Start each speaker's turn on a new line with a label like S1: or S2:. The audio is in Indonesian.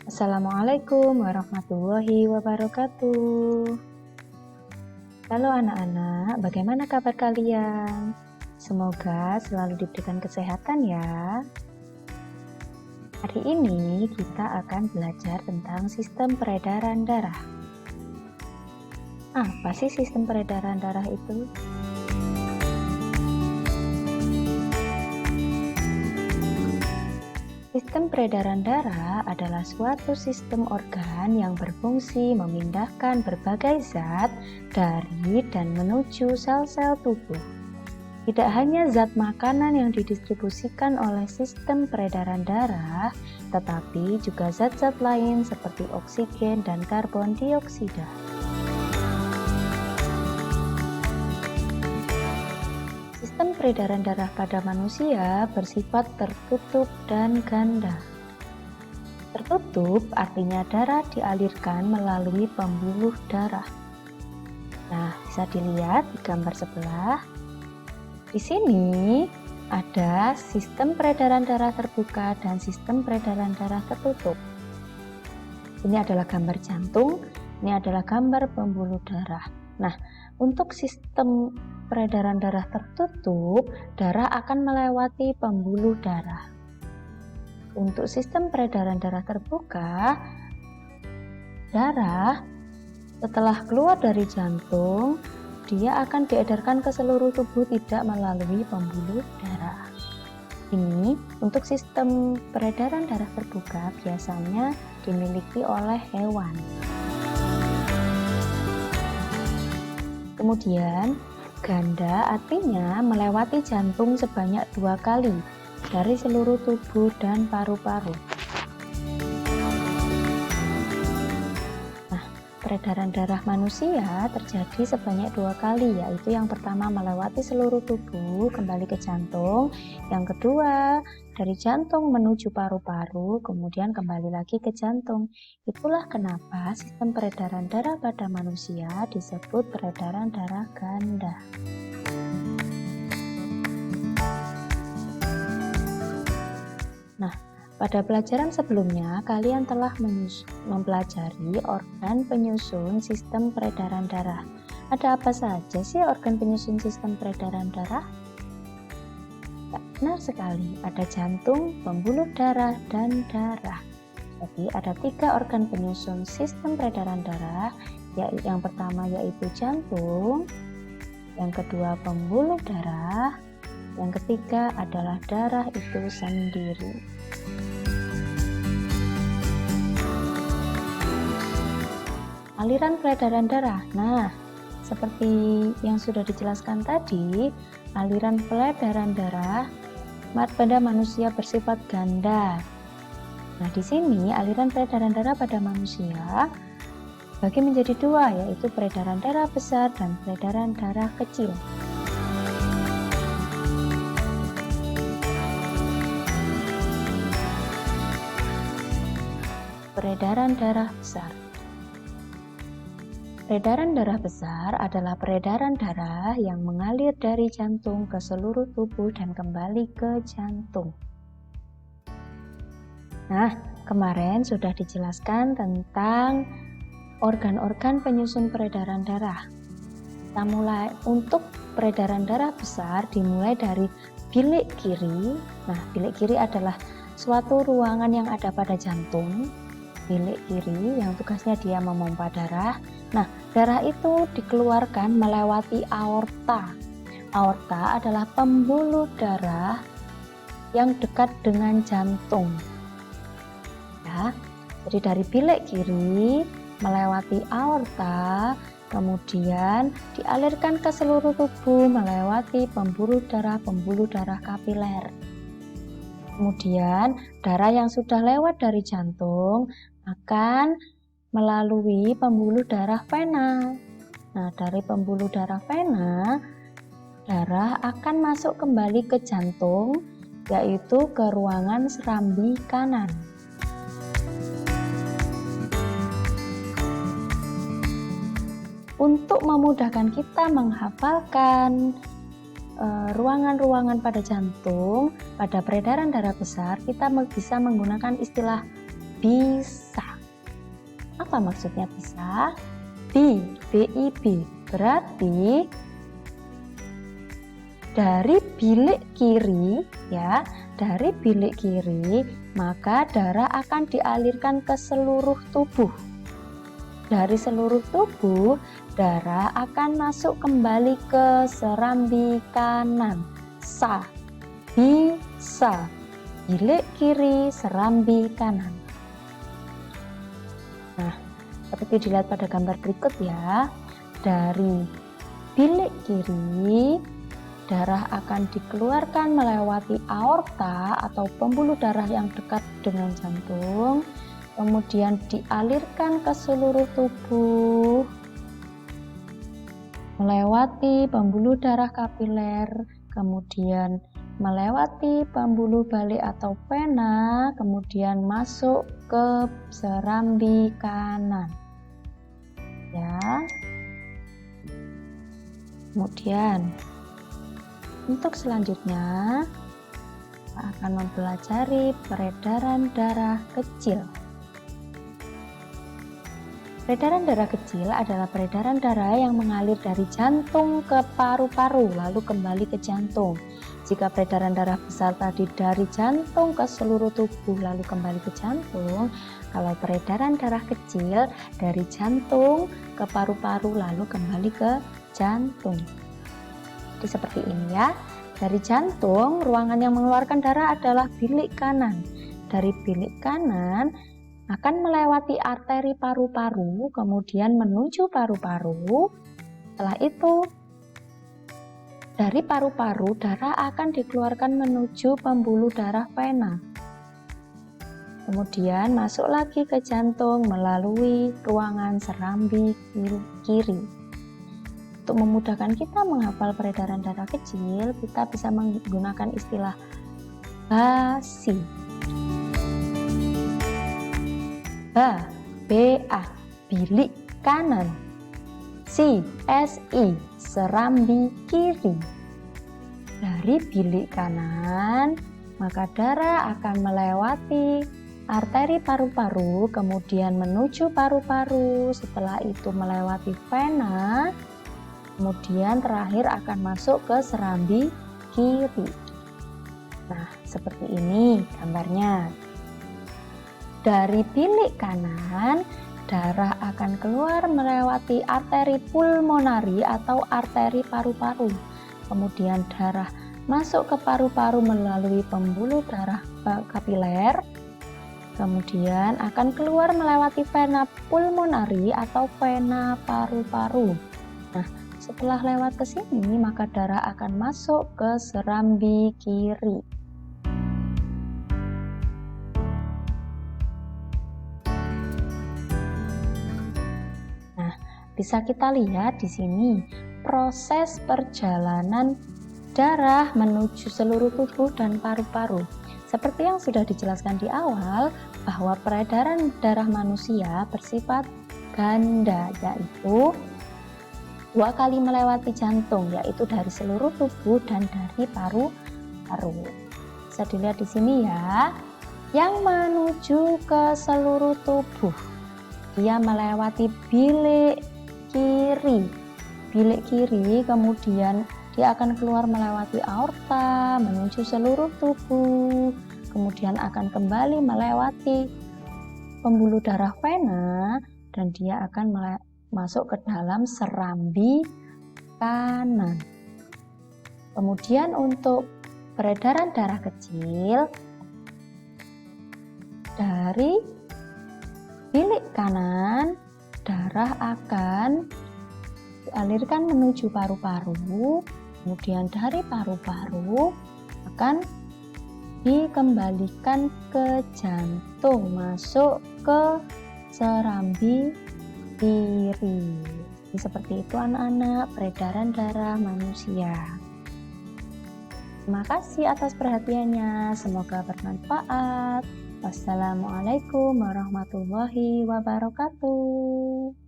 S1: Assalamualaikum warahmatullahi wabarakatuh. Halo anak-anak, bagaimana kabar kalian? Semoga selalu diberikan kesehatan ya. Hari ini kita akan belajar tentang sistem peredaran darah. Apa sih sistem peredaran darah itu? Sistem peredaran darah adalah suatu sistem organ yang berfungsi memindahkan berbagai zat dari dan menuju sel-sel tubuh. Tidak hanya zat makanan yang didistribusikan oleh sistem peredaran darah, tetapi juga zat-zat lain seperti oksigen dan karbon dioksida. Sistem peredaran darah pada manusia bersifat tertutup dan ganda. Tertutup artinya darah dialirkan melalui pembuluh darah. Nah, bisa dilihat di gambar sebelah. Di sini ada sistem peredaran darah terbuka dan sistem peredaran darah tertutup. Ini adalah gambar jantung, ini adalah gambar pembuluh darah. Nah, untuk sistem peredaran darah tertutup, darah akan melewati pembuluh darah. Untuk sistem peredaran darah terbuka, darah setelah keluar dari jantung, dia akan diedarkan ke seluruh tubuh tidak melalui pembuluh darah. Ini untuk sistem peredaran darah terbuka biasanya dimiliki oleh hewan. Kemudian, ganda artinya melewati jantung sebanyak 2 kali dari seluruh tubuh dan paru-paru. Nah, peredaran darah manusia terjadi sebanyak 2 kali, yaitu yang pertama melewati seluruh tubuh kembali ke jantung, yang kedua dari jantung menuju paru-paru, kemudian kembali lagi ke jantung. Itulah kenapa sistem peredaran darah pada manusia disebut peredaran darah ganda. Nah, pada pelajaran sebelumnya kalian telah mempelajari organ penyusun sistem peredaran darah. Ada apa saja sih organ penyusun sistem peredaran darah? Benar sekali, ada jantung, pembuluh darah, dan darah. Jadi ada 3 organ penyusun sistem peredaran darah, yang pertama yaitu jantung, yang kedua pembuluh darah, yang ketiga adalah darah itu sendiri. Aliran peredaran darah. Nah, seperti yang sudah dijelaskan tadi, aliran peredaran darah pada manusia bersifat ganda. Nah, di sini aliran peredaran darah pada manusia bagi menjadi 2, yaitu peredaran darah besar dan peredaran darah kecil. Peredaran darah besar. Peredaran darah besar adalah peredaran darah yang mengalir dari jantung ke seluruh tubuh dan kembali ke jantung. Nah, kemarin sudah dijelaskan tentang organ-organ penyusun peredaran darah. Kita mulai untuk peredaran darah besar dimulai dari bilik kiri. Nah, bilik kiri adalah suatu ruangan yang ada pada jantung. Bilik kiri yang tugasnya dia memompa darah. Nah, darah itu dikeluarkan melewati aorta. Aorta adalah pembuluh darah yang dekat dengan jantung. Ya, jadi dari bilik kiri melewati aorta, kemudian dialirkan ke seluruh tubuh melewati pembuluh darah kapiler. Kemudian darah yang sudah lewat dari jantung akan melalui pembuluh darah vena. Nah, dari pembuluh darah vena, darah akan masuk kembali ke jantung, yaitu ke ruangan serambi kanan. Untuk memudahkan kita menghafalkan ruangan-ruangan pada jantung, pada peredaran darah besar, kita bisa menggunakan istilah bisa. Apa maksudnya pisah? BIB. Berarti dari bilik kiri ya, dari bilik kiri maka darah akan dialirkan ke seluruh tubuh. Dari seluruh tubuh darah akan masuk kembali ke serambi kanan. Bisa. Bilik kiri, serambi kanan. Nah, seperti dilihat pada gambar berikut ya. Dari bilik kiri darah akan dikeluarkan melewati aorta atau pembuluh darah yang dekat dengan jantung, kemudian dialirkan ke seluruh tubuh, melewati pembuluh darah kapiler, kemudian melewati pembuluh balik atau vena, kemudian masuk ke serambi kanan. Ya. Kemudian untuk selanjutnya kita akan mempelajari peredaran darah kecil. Peredaran darah kecil adalah peredaran darah yang mengalir dari jantung ke paru-paru lalu kembali ke jantung. Jika peredaran darah besar tadi dari jantung ke seluruh tubuh lalu kembali ke jantung, kalau peredaran darah kecil dari jantung ke paru-paru lalu kembali ke jantung. Jadi seperti ini ya. Dari jantung, ruangan yang mengeluarkan darah adalah bilik kanan. Dari bilik kanan akan melewati arteri paru-paru, kemudian menuju paru-paru. Setelah itu, dari paru-paru darah akan dikeluarkan menuju pembuluh darah vena. Kemudian masuk lagi ke jantung melalui ruangan serambi kiri. Untuk memudahkan kita menghafal peredaran darah kecil, kita bisa menggunakan istilah BASI. BA, bilik kanan. SI, serambi kiri. Dari bilik kanan, maka darah akan melewati arteri paru-paru, kemudian menuju paru-paru, setelah itu melewati vena, kemudian terakhir akan masuk ke serambi kiri. Nah, seperti ini gambarnya. Dari bilik kanan, darah akan keluar melewati arteri pulmonari atau arteri paru-paru. Kemudian darah masuk ke paru-paru melalui pembuluh darah kapiler. Kemudian akan keluar melewati vena pulmonari atau vena paru-paru. Nah, setelah lewat ke sini, maka darah akan masuk ke serambi kiri. Nah, bisa kita lihat di sini proses perjalanan darah menuju seluruh tubuh dan paru-paru. Seperti yang sudah dijelaskan di awal, bahwa peredaran darah manusia bersifat ganda, yaitu 2 kali melewati jantung, yaitu dari seluruh tubuh dan dari paru-paru. Bisa dilihat di sini ya, yang menuju ke seluruh tubuh, dia melewati bilik kiri. Bilik kiri, kemudian dia akan keluar melewati aorta, menuju seluruh tubuh, kemudian akan kembali melewati pembuluh darah vena, dan dia akan masuk ke dalam serambi kanan. Kemudian untuk peredaran darah kecil, dari bilik kanan, darah akan dialirkan menuju paru-paru, kemudian dari paru-paru akan dikembalikan ke jantung, masuk ke serambi kiri. Jadi seperti itu anak-anak peredaran darah manusia. Terima kasih atas perhatiannya, semoga bermanfaat. Wassalamualaikum warahmatullahi wabarakatuh.